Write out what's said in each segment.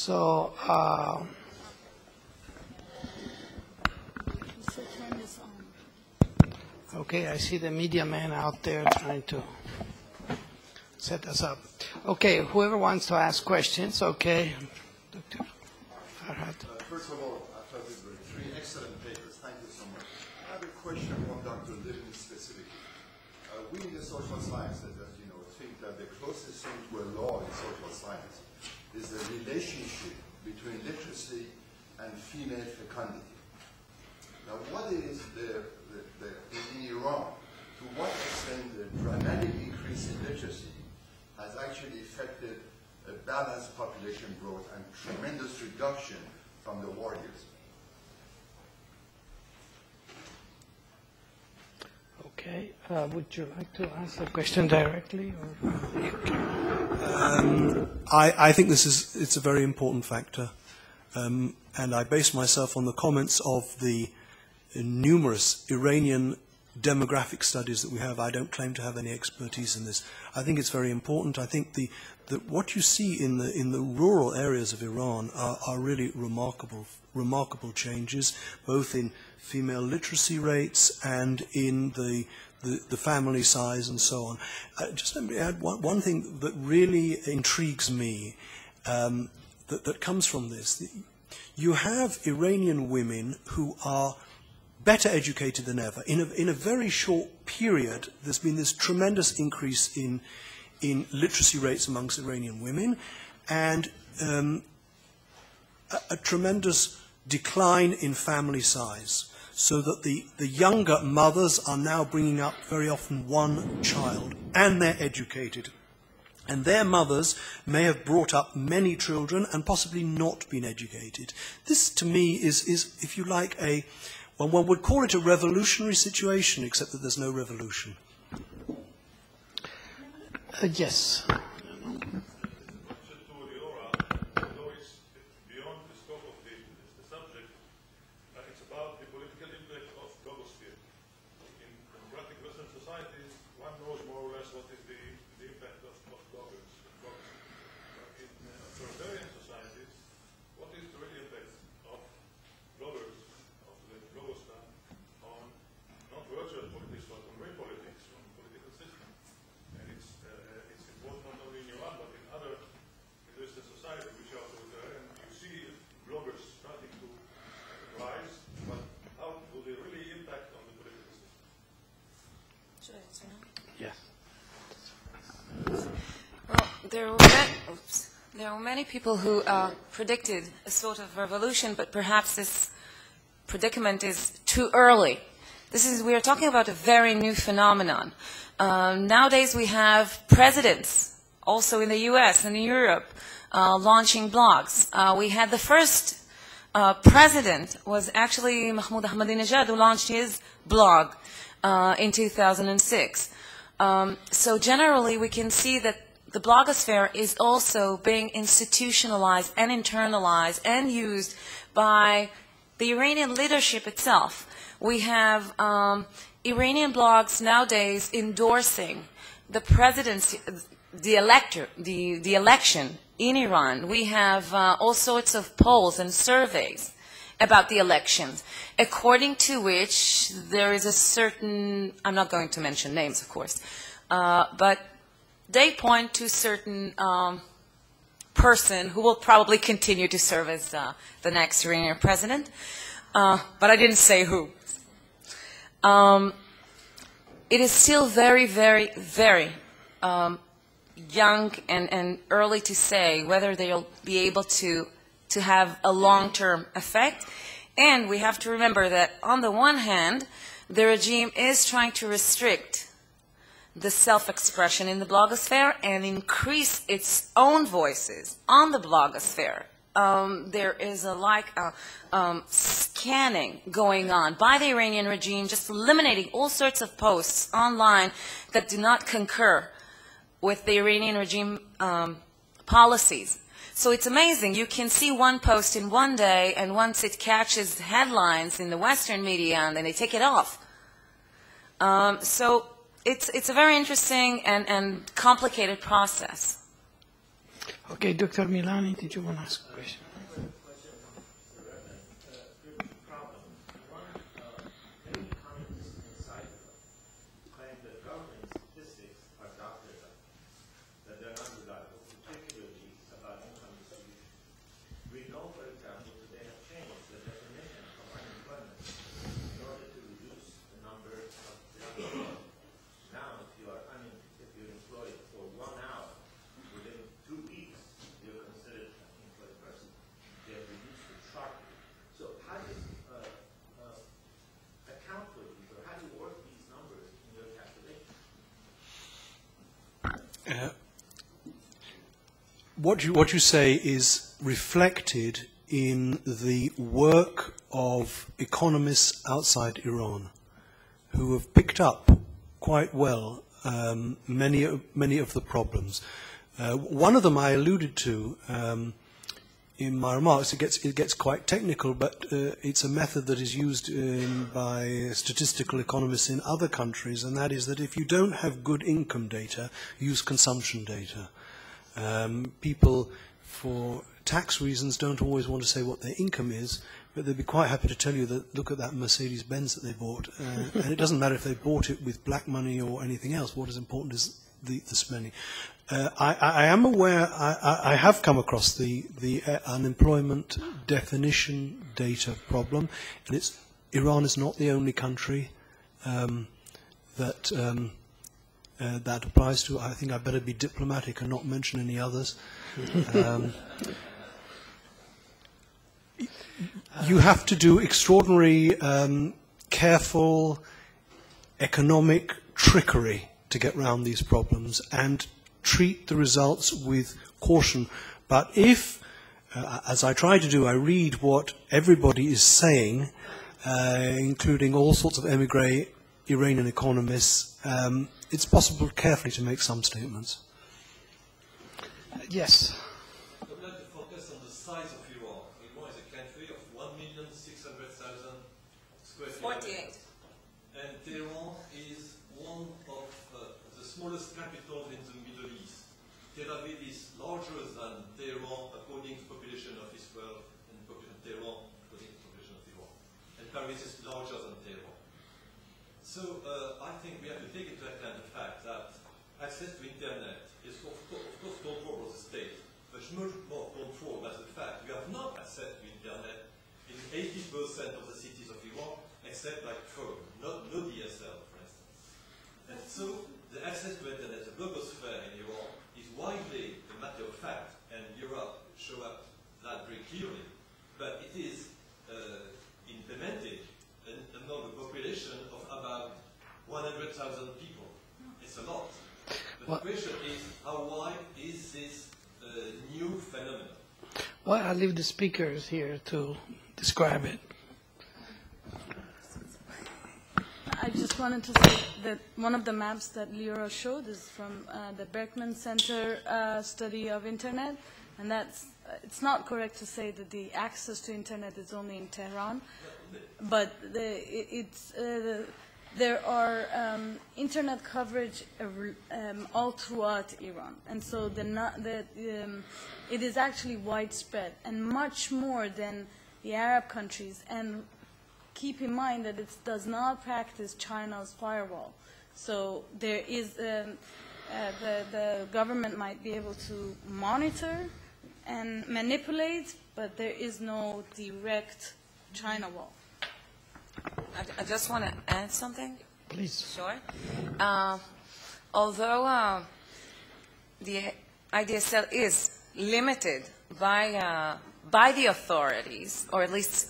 So, okay, I see the media man out there trying to set us up. Okay, whoever wants to ask questions, okay. Dr. Farhad. First of all, I thought these were three excellent papers. Thank you so much. I have a question from Dr. Livin specifically. We in the social sciences, as you know, think that the closest thing to a law in social science is the relationship between literacy and female fecundity. Now, what is in Iran, to what extent the dramatic increase in literacy has actually affected a balanced population growth and tremendous reduction from the war years? Okay, would you like to answer the question directly? Or? I think it's a very important factor, and I base myself on the comments of the numerous Iranian demographic studies that we have. I don't claim to have any expertise in this. I think it's very important. I think that what you see in the rural areas of Iran are really remarkable changes, both in female literacy rates and in the family size and so on. Just let me add one thing that really intrigues me that comes from this. You have Iranian women who are better educated than ever. In a very short period, there's been this tremendous increase in literacy rates amongst Iranian women, and a tremendous decline in family size, so that the younger mothers are now bringing up very often one child, and they're educated. And their mothers may have brought up many children and possibly not been educated. This, to me, is if you like, one would call it a revolutionary situation, except that there's no revolution. Yes. Yes. Well, there were many people who predicted a sort of revolution, but perhaps this predicament is too early. We are talking about a very new phenomenon. Nowadays we have presidents, also in the US and in Europe, launching blogs. We had the first president was actually Mahmoud Ahmadinejad, who launched his blog in 2006. So generally we can see that the blogosphere is also being institutionalized and internalized and used by the Iranian leadership itself. We have Iranian blogs nowadays endorsing the presidency, the election in Iran. We have all sorts of polls and surveys about the elections, according to which there is a certain, I'm not going to mention names, of course, but they point to a certain person who will probably continue to serve as the next Iranian president, but I didn't say who. It is still very, very, very young and early to say whether they'll be able to have a long-term effect. And we have to remember that on the one hand, the regime is trying to restrict the self-expression in the blogosphere and increase its own voices on the blogosphere. There is a scanning going on by the Iranian regime, just eliminating all sorts of posts online that do not concur with the Iranian regime policies. So it's amazing. You can see one post in one day, and once it catches headlines in the Western media, and then they take it off. So it's a very interesting and complicated process. Okay, Dr. Milani, did you want to ask a question? What you say is reflected in the work of economists outside Iran who have picked up quite well many of the problems. One of them I alluded to in my remarks. It gets quite technical, but it's a method that is used by statistical economists in other countries, and that is that if you don't have good income data, use consumption data. People, for tax reasons, don't always want to say what their income is, but they'd be quite happy to tell you that, look at that Mercedes-Benz that they bought. And it doesn't matter if they bought it with black money or anything else. What is important is the spending. I am aware, I have come across the unemployment definition data problem, and Iran is not the only country that applies to. I think I better be diplomatic and not mention any others. You have to do extraordinary, careful economic trickery to get around these problems and treat the results with caution. But if, as I try to do, I read what everybody is saying, including all sorts of émigré Iranian economists, it's possible carefully to make some statements. Yes. I would like to focus on the size of Iran. Iran is a country of 1,600,000 square kilometers. 48. And Tehran is one of the smallest capitals in the Middle East. Tel Aviv is larger than Tehran according to population of Israel, and Tehran according to population of Iran. And Paris is larger than Tehran. So I think we have to take into account the fact that access to internet is of course controlled by the state, but much more controlled by the fact we have not access to internet in 80% of the cities of Iran, except like phone, no DSL, for instance. And so the access to internet, the blogosphere in Iran, is widely a matter of fact, and Europe show up that very clearly, but it is implemented among a population of about 100,000 people. It's a lot. But the question is, how wide is this new phenomenon? Well, I'll leave the speakers here to describe it. I just wanted to say that one of the maps that Leora showed is from the Berkman Center study of Internet, and it's not correct to say that the access to Internet is only in Tehran, but there are Internet coverage all throughout Iran, and so it is actually widespread and much more than the Arab countries. And keep in mind that it does not practice China's firewall. So there is, the government might be able to monitor and manipulate, but there is no direct China wall. I just want to add something. Please. Sure. Although the IDSL is limited by the authorities, or at least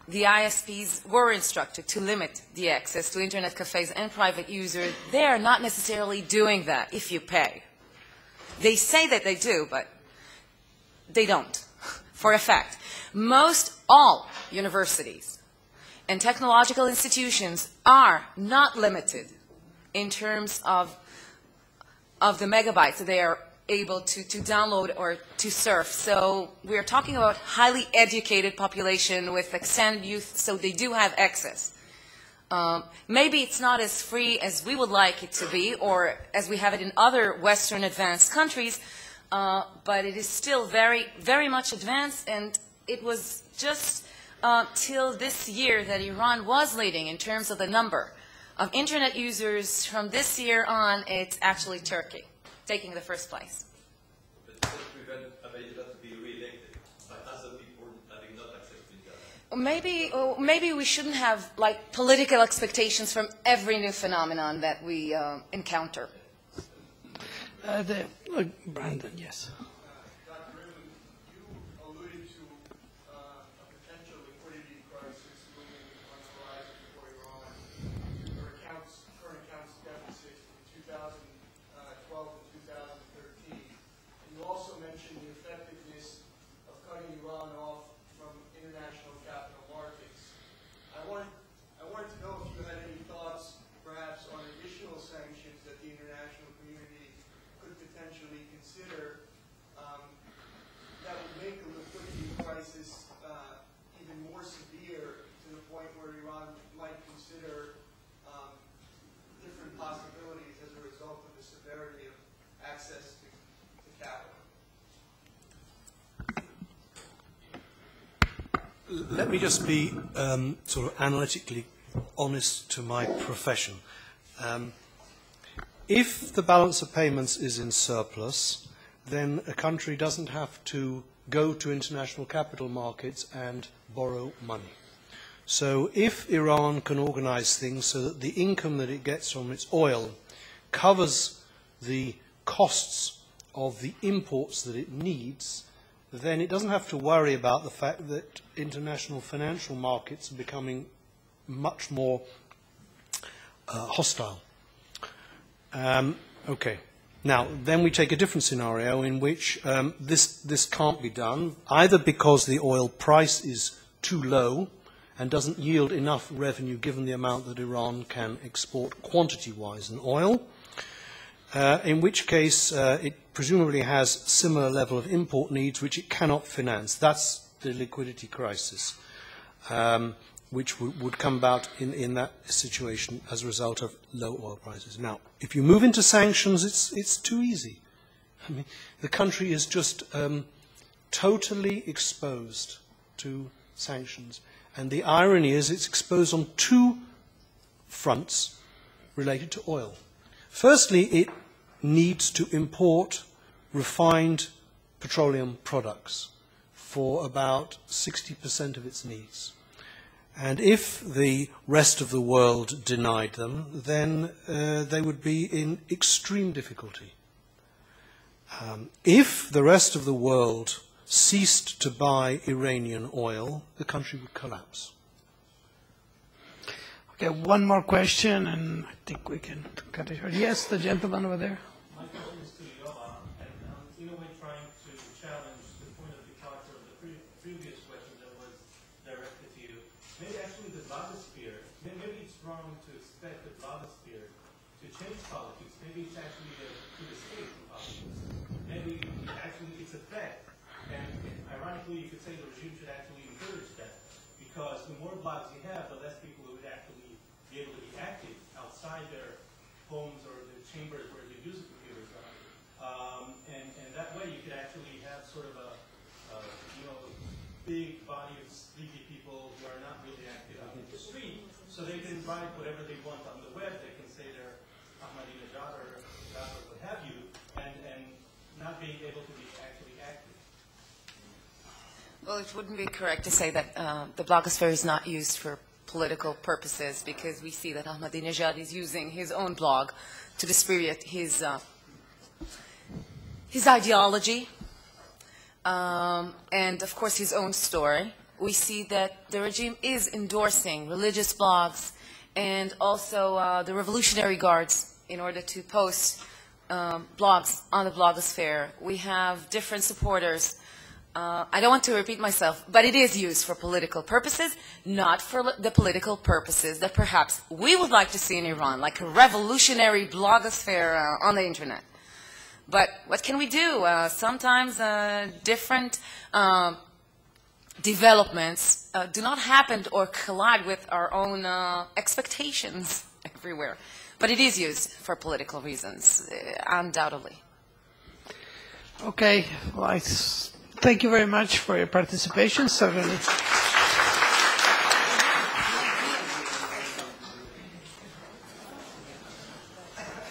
the ISPs were instructed to limit the access to internet cafes and private users, they are not necessarily doing that if you pay. They say that they do, but they don't, for a fact. All universities and technological institutions are not limited in terms of the megabytes that they are able to download or to surf. So we're talking about highly educated population with extended youth, so they do have access. Maybe it's not as free as we would like it to be, or as we have it in other Western advanced countries, but it is still very, very much advanced, and it was just till this year that Iran was leading in terms of the number of internet users. From this year on, it's actually Turkey taking the first place. But does it prevent Abedullah to be re-elected by other people having not accepted that? Maybe we shouldn't have like political expectations from every new phenomenon that we encounter. Brandon, yes. Dr. Rimon, you alluded to a potential liquidity crisis looming on the horizon for Iran. There are current accounts deficits in 2012 and 2013. And you also mentioned the effectiveness of cutting Iran off from international capital markets. I wanted to know if you had any thoughts, perhaps, on additional sanctions that the international community could potentially consider that would make the liquidity crisis even more severe to the point where Iran might consider different possibilities as a result of the severity of access to capital. Let me just be sort of analytically honest to my profession. If the balance of payments is in surplus, then a country doesn't have to go to international capital markets and borrow money. So if Iran can organize things so that the income that it gets from its oil covers the costs of the imports that it needs, then it doesn't have to worry about the fact that international financial markets are becoming much more hostile. Okay. Now, then we take a different scenario in which this can't be done, either because the oil price is too low and doesn't yield enough revenue given the amount that Iran can export quantity-wise in oil, in which case it presumably has similar level of import needs which it cannot finance. That's the liquidity crisis, which would come about in that situation as a result of low oil prices. Now, if you move into sanctions, it's too easy. I mean, the country is just totally exposed to sanctions. And the irony is it's exposed on two fronts related to oil. Firstly, it needs to import refined petroleum products for about 60% of its needs. And if the rest of the world denied them, then they would be in extreme difficulty. If the rest of the world ceased to buy Iranian oil, the country would collapse. Okay, one more question, and I think we can cut it short. Yes, the gentleman over there. My question is to Yoba, and I'm in a way trying to challenge the point of departure of the previous question that was directed to you. Maybe actually the blogosphere, maybe it's wrong to expect the blogosphere to change politics. Maybe it's actually to the state in politics. Maybe actually it's a threat. And ironically, you could say the regime should actually encourage that. Because the more blogs you have, the less people who would actually be able to be active outside their homes or the chambers where they use the computers are. And that way you could actually have sort of a big body of sleepy people who are not really active out in the street, so they can write whatever they want on the web. They can say they're Ahmadinejad or what have you, and not being able to be actually active. Well, it wouldn't be correct to say that the blogosphere is not used for political purposes, because we see that Ahmadinejad is using his own blog to distribute his ideology and, of course, his own story. We see that the regime is endorsing religious blogs and also the Revolutionary Guards in order to post blogs on the blogosphere. We have different supporters. I don't want to repeat myself, but it is used for political purposes, not for the political purposes that perhaps we would like to see in Iran, like a revolutionary blogosphere on the internet. But what can we do? Sometimes different developments do not happen or collide with our own expectations everywhere. But it is used for political reasons, undoubtedly. Okay, well, thank you very much for your participation. Certainly.